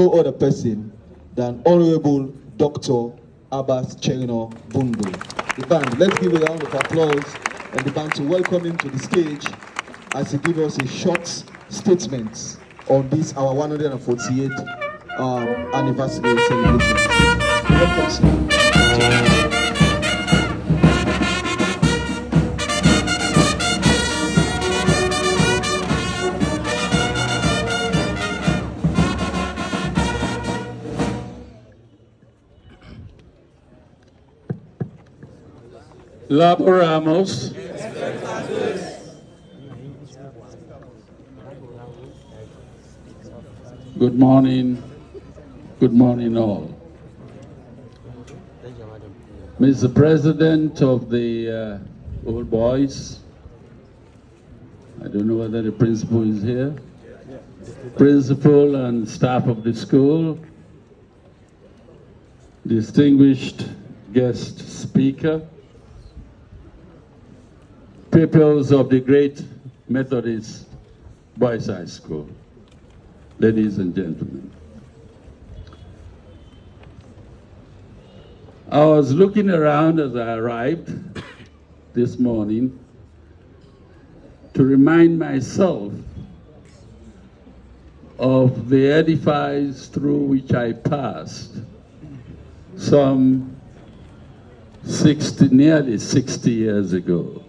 no other person than Honorable Dr. Abbas Cherino Bundu. The band, let's give a round of applause and the band to welcome him to the stage as he gives us a short statement on this, our 148th anniversary celebrations. Welcome, sir. Laboramos. Good morning all. Mr. President of the Old Boys, I don't know whether the principal is here, principal and staff of the school, distinguished guest speaker, pupils of the great Methodist Boys High School, ladies and gentlemen. I was looking around as I arrived this morning to remind myself of the edifices through which I passed some nearly 60 years ago.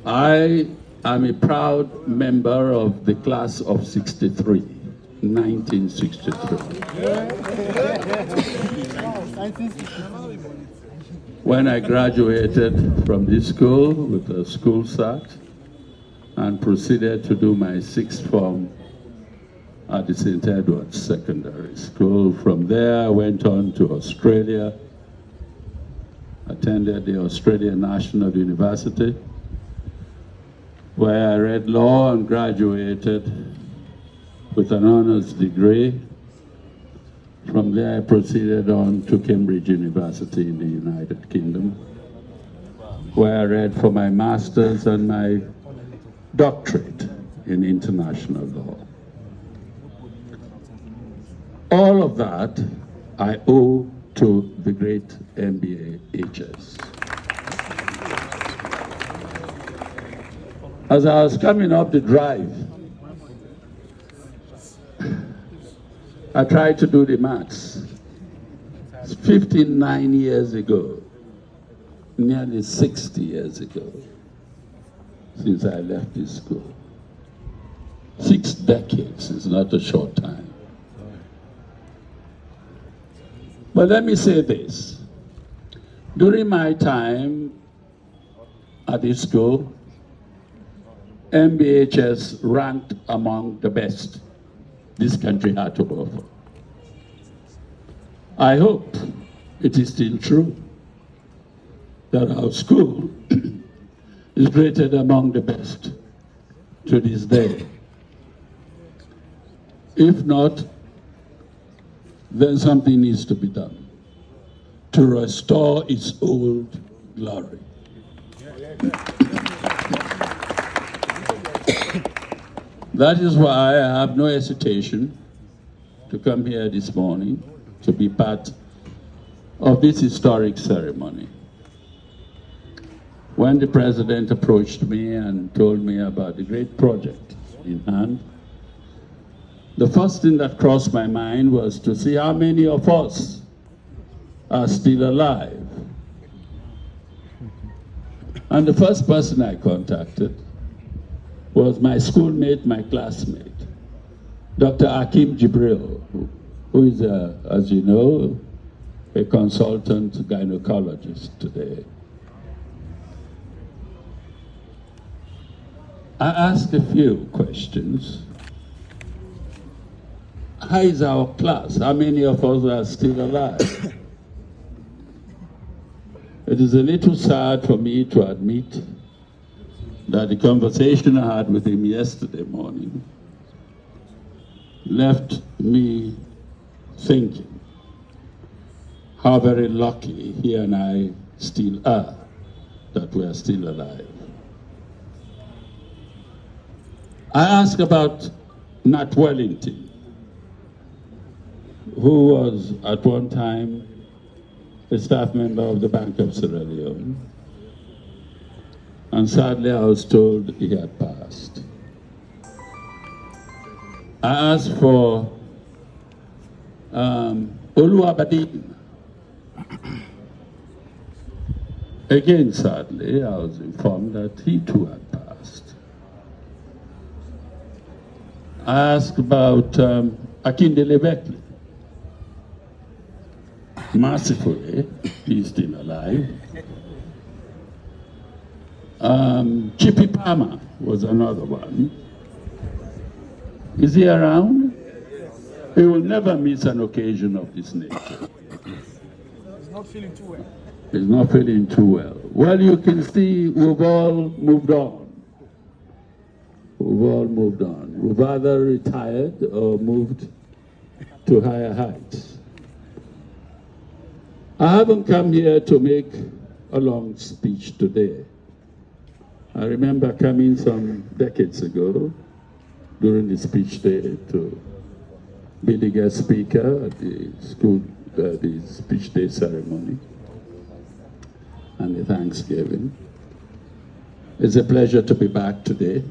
I am a proud member of the class of 63, 1963. When I graduated from this school with a school cert and proceeded to do my sixth form at the St. Edward's Secondary School. From there, I went on to Australia, attended the Australian National University, where I read law and graduated with an honors degree. From there, I proceeded on to Cambridge University in the United Kingdom, where I read for my master's and my doctorate in international law. All of that I owe to the great MBAHS. As I was coming up the drive, I tried to do the maths. It's 59 years ago, nearly 60 years ago, since I left this school. 6 decades is not a short time. But let me say this. During my time at this school, MBHS ranked among the best this country had to offer. I hope it is still true that our school is rated among the best to this day. If not, then something needs to be done to restore its old glory. That is why I have no hesitation to come here this morning to be part of this historic ceremony. When the president approached me and told me about the great project in hand, the first thing that crossed my mind was to see how many of us are still alive. And the first person I contacted was my schoolmate, my classmate, Dr. Akim Jibril, who is, as you know, a consultant gynecologist today. I asked a few questions. How is our class? How many of us are still alive? It is a little sad for me to admit that the conversation I had with him yesterday morning left me thinking how very lucky he and I still are that we are still alive. I asked about Nat Wellington, who was at one time a staff member of the Bank of Sierra Leone, and sadly I was told he had passed. I asked for Oluwabadin. Again, sadly, I was informed that he too had passed. I asked about Akindele Beckley. Mercifully, he's still alive. Chippy Palmer was another one. Is he around? He will never miss an occasion of this nature. He's not feeling too well. He's not feeling too well. Well, you can see we've all moved on. We've all moved on. We've either retired or moved to higher heights. I haven't come here to make a long speech today. I remember coming some decades ago during the speech day to be the guest speaker at the school, the speech day ceremony and the Thanksgiving. It's a pleasure to be back today.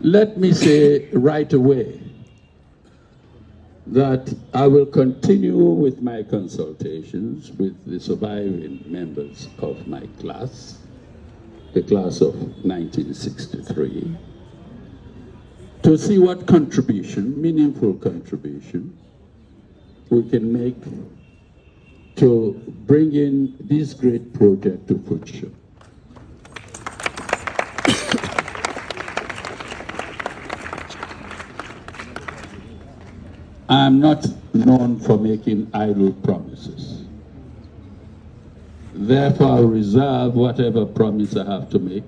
Let me say right away that I will continue with my consultations with the surviving members of my class, the class of 1963, to see what contribution, meaningful contribution, we can make to bring in this great project to fruition. I'm not known for making idle promises. Therefore, I reserve whatever promise I have to make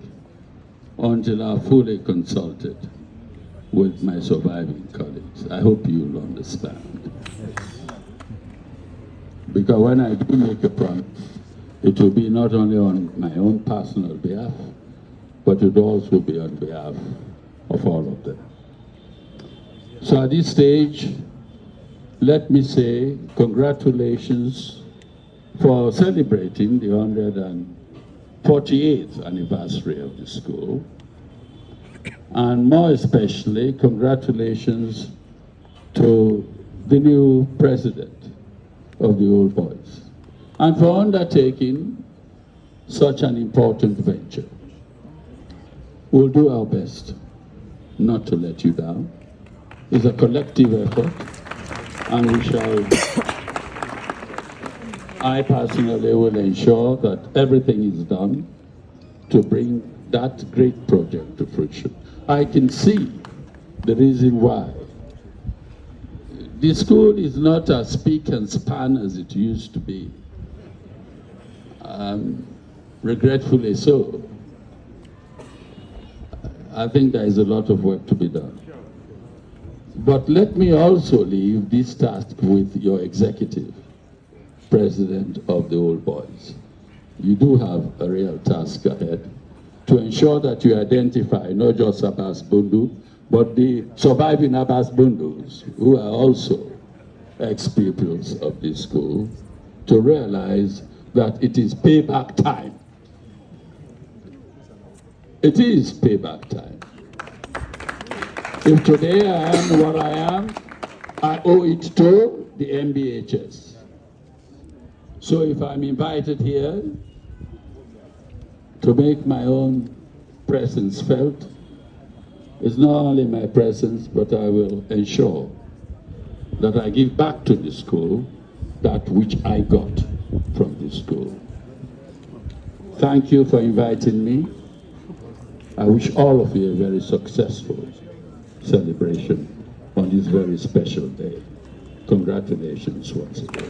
until I've fully consulted with my surviving colleagues. I hope you'll understand. Because when I do make a promise, it will be not only on my own personal behalf, but it will also be on behalf of all of them. So at this stage, let me say congratulations for celebrating the 148th anniversary of the school. And more especially, congratulations to the new president of the Old Boys, and for undertaking such an important venture. We'll do our best not to let you down. It's a collective effort, and we shall, I personally will ensure that everything is done to bring that great project to fruition. I can see the reason why. The school is not as spick and span as it used to be. Regretfully so. I think there is a lot of work to be done. But let me also leave this task with your executive, president of the Old Boys. You do have a real task ahead to ensure that you identify not just Abbas Bundu, but the surviving Abbas Bundus, who are also ex-pupils of this school, to realize that it is payback time. It is payback time. If today I am what I am, I owe it to the MBHS. So if I'm invited here to make my own presence felt, it's not only my presence, but I will ensure that I give back to the school that which I got from the school. Thank you for inviting me. I wish all of you a very successful celebration on this very special day. Congratulations once again.